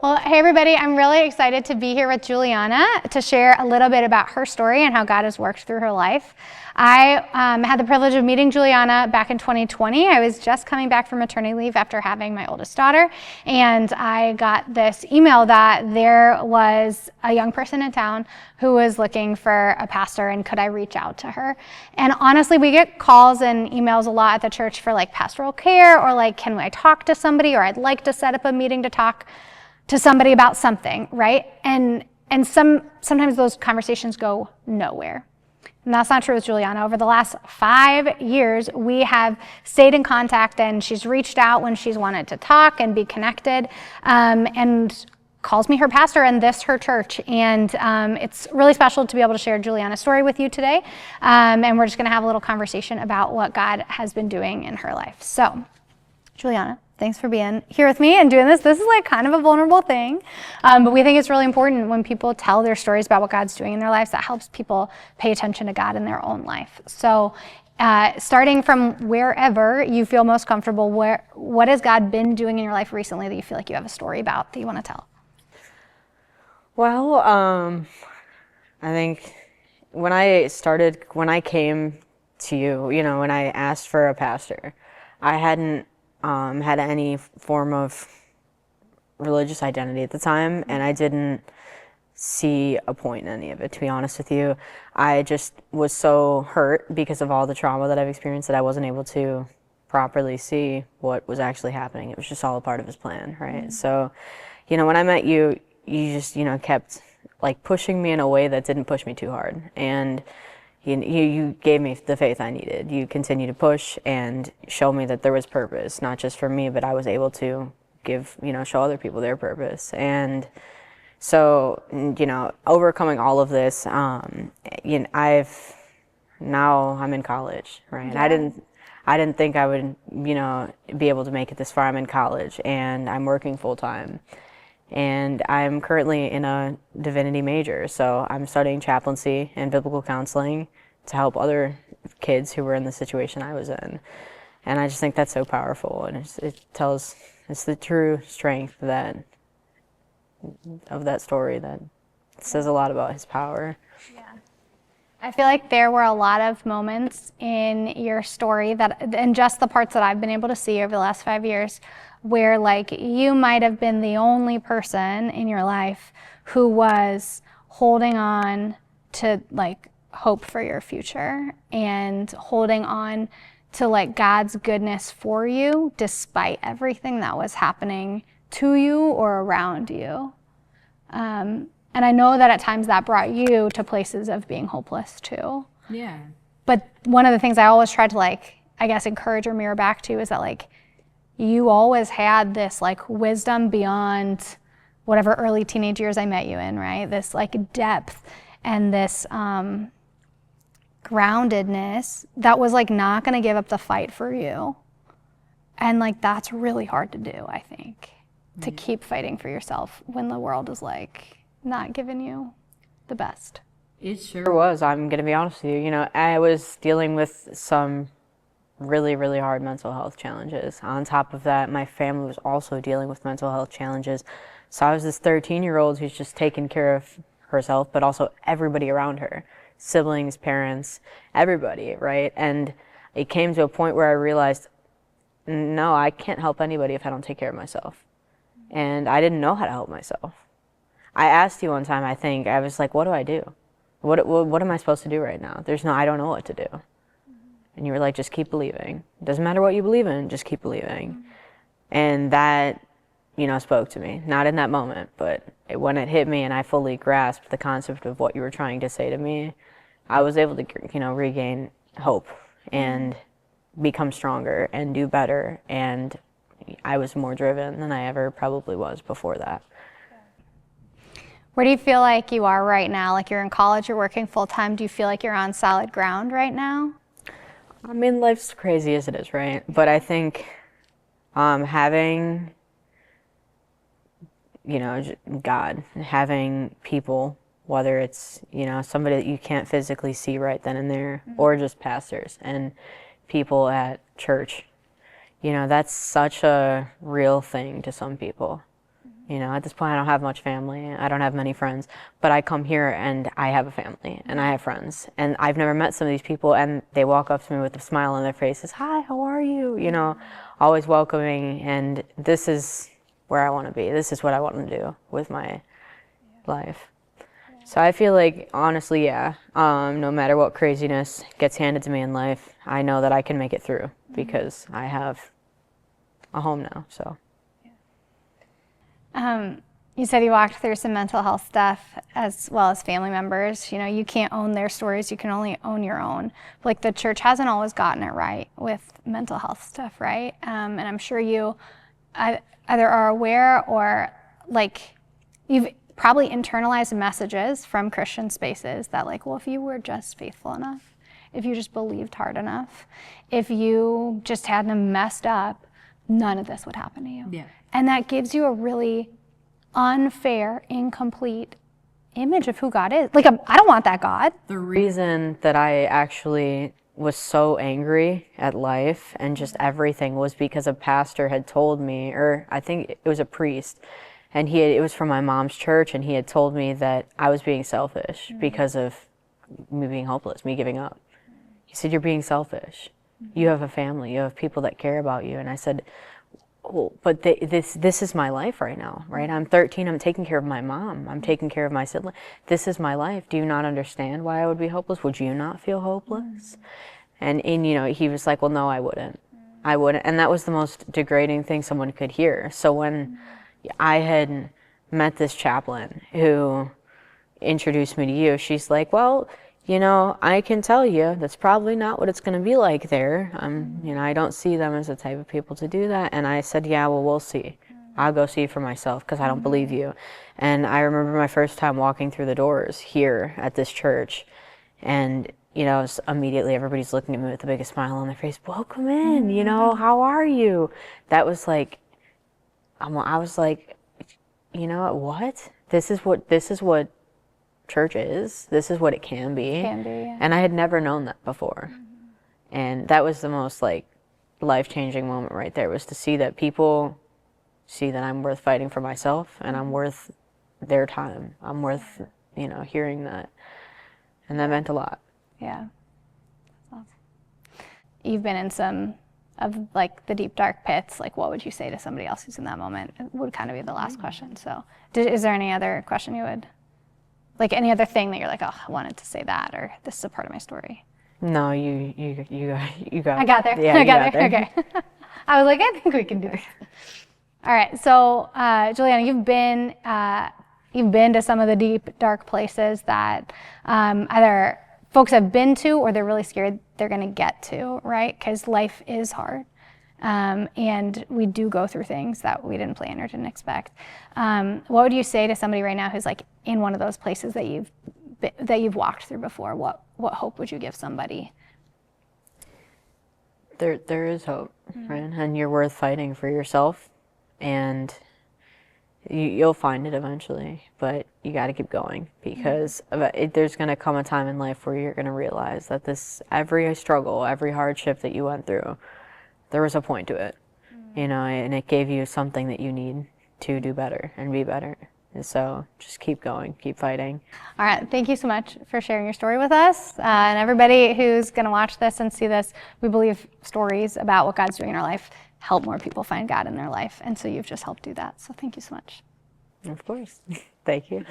Well, hey everybody, I'm really excited to be here with Juliana to share a little bit about her story and how God has worked through her life. I had the privilege of meeting Juliana back in 2020. I was just coming back from maternity leave after having my oldest daughter, and I got this email that there was a young person in town who was looking for a pastor, and could I reach out to her? And honestly, we get calls and emails a lot at the church for like pastoral care, or like, can I talk to somebody, or I'd like to set up a meeting to talk to somebody about something, right? And sometimes those conversations go nowhere. And that's not true with Juliana. Over the last 5 years, we have stayed in contact, and she's reached out when she's wanted to talk and be connected, and calls me her pastor and this her church. And it's really special to be able to share Juliana's story with you today. And we're just going to have a little conversation about what God has been doing in her life. So, Juliana, thanks for being here with me and doing this. This is like kind of a vulnerable thing, but we think it's really important when people tell their stories about what God's doing in their lives. That helps people pay attention to God in their own life. So starting from wherever you feel most comfortable, what has God been doing in your life recently that you feel like you have a story about that you want to tell? Well, I think when I came to you, when I asked for a pastor, I hadn't had any form of religious identity at the time, and I didn't see a point in any of it, to be honest with you. I just was so hurt because of all the trauma that I've experienced that I wasn't able to properly see what was actually happening. It was just all a part of his plan, right? Mm-hmm. So, when I met you, you just, kept like pushing me in a way that didn't push me too hard. And you gave me the faith I needed. You continued to push and show me that there was purpose, not just for me, but I was able to give, show other people their purpose. And so, overcoming all of this, I'm in college, right? Yeah. I didn't think I would, be able to make it this far. I'm in college and I'm working full time. And I'm currently in a divinity major, so I'm studying chaplaincy and biblical counseling to help other kids who were in the situation I was in. And I just think that's so powerful, and it's the true strength of that story that says a lot about his power. Yeah. I feel like there were a lot of moments in your story and just the parts that I've been able to see over the last 5 years, where like you might have been the only person in your life who was holding on to like hope for your future and holding on to like God's goodness for you despite everything that was happening to you or around you. And I know that at times that brought you to places of being hopeless too. Yeah. But one of the things I always try to encourage or mirror back to is that like you always had this like wisdom beyond whatever early teenage years I met you in, right? This like depth and this groundedness that was like not going to give up the fight for you. And like that's really hard to do, I think, to keep fighting for yourself when the world is like not giving you the best. It sure was. I'm going to be honest with you. I was dealing with some really, really hard mental health challenges. On top of that, my family was also dealing with mental health challenges. So I was this 13-year-old who's just taking care of herself, but also everybody around her, siblings, parents, everybody, right? And it came to a point where I realized, no, I can't help anybody if I don't take care of myself. And I didn't know how to help myself. I asked you one time, I was like, what do I do? What am I supposed to do right now? I don't know what to do. And you were like, just keep believing. It doesn't matter what you believe in, just keep believing. And that, spoke to me. Not in that moment, but when it hit me and I fully grasped the concept of what you were trying to say to me, I was able to, regain hope and become stronger and do better. And I was more driven than I ever probably was before that. Where do you feel like you are right now? Like you're in college, you're working full time. Do you feel like you're on solid ground right now? I mean, life's crazy as it is, right? But I think having, God, having people, whether it's, somebody that you can't physically see right then and there, or just pastors and people at church, that's such a real thing to some people. You know, at this point, I don't have much family. I don't have many friends, but I come here and I have a family and I have friends. And I've never met some of these people, and they walk up to me with a smile on their faces. Hi, how are you? You know, always welcoming. And this is where I want to be. This is what I want to do with my life. So I feel like, honestly, yeah, no matter what craziness gets handed to me in life, I know that I can make it through because I have a home now, so. You said you walked through some mental health stuff as well as family members. You know, you can't own their stories, you can only own your own. Like, the church hasn't always gotten it right with mental health stuff, right? And I'm sure you either are aware or, like, you've probably internalized messages from Christian spaces that, like, well, if you were just faithful enough, if you just believed hard enough, if you just hadn't messed up, none of this would happen to you. Yeah. And that gives you a really unfair, incomplete image of who God is. Like, I don't want that God. The reason that I actually was so angry at life and just everything was because a pastor had told me, or I think it was a priest, and it was from my mom's church, and he had told me that I was being selfish because of me being hopeless, me giving up. He said, you're being selfish. You have a family, you have people that care about you. And I said, oh, but this is my life right now, right? I'm 13, I'm taking care of my mom, I'm taking care of my sibling. This is my life. Do you not understand why I would be hopeless? Would you not feel hopeless? And you know, he was like, well, no, I wouldn't. I wouldn't. And that was the most degrading thing someone could hear. So when I had met this chaplain who introduced me to you, she's like, well, you know, I can tell you that's probably not what it's going to be like there. You know, I don't see them as the type of people to do that. And I said, yeah, well, we'll see. I'll go see for myself because I don't believe you. And I remember my first time walking through the doors here at this church, and you know, immediately everybody's looking at me with the biggest smile on their face. Welcome in. You know, how are you? That was like, I was like, you know what? This is what church is. This is what it can be. Yeah. And I had never known that before. And that was the most like life-changing moment right there, was to see that people see that I'm worth fighting for myself and I'm worth their time. I'm worth, you know, hearing that. And that meant a lot. Yeah. That's awesome. You've been in some of like the deep dark pits. Like, what would you say to somebody else who's in that moment? It would kind of be the last question. So is there any other question you would, like any other thing that you're like, oh, I wanted to say that, or this is a part of my story? No, you got I got there. Yeah, I got there. Okay. I was like, I think we can do this. All right. So, Juliana, you've been to some of the deep, dark places that either folks have been to or they're really scared they're going to get to, right? Because life is hard. And we do go through things that we didn't plan or didn't expect. What would you say to somebody right now who's like in one of those places that you've walked through before? What hope would you give somebody? There is hope, right? And you're worth fighting for yourself, and you'll find it eventually. But you got to keep going, because there's going to come a time in life where you're going to realize that every struggle, every hardship that you went through, there was a point to it, you know, and it gave you something that you need to do better and be better. And so just keep going, keep fighting. All right. Thank you so much for sharing your story with us. And everybody who's going to watch this and see this, we believe stories about what God's doing in our life help more people find God in their life. And so you've just helped do that. So thank you so much. Of course. Thank you.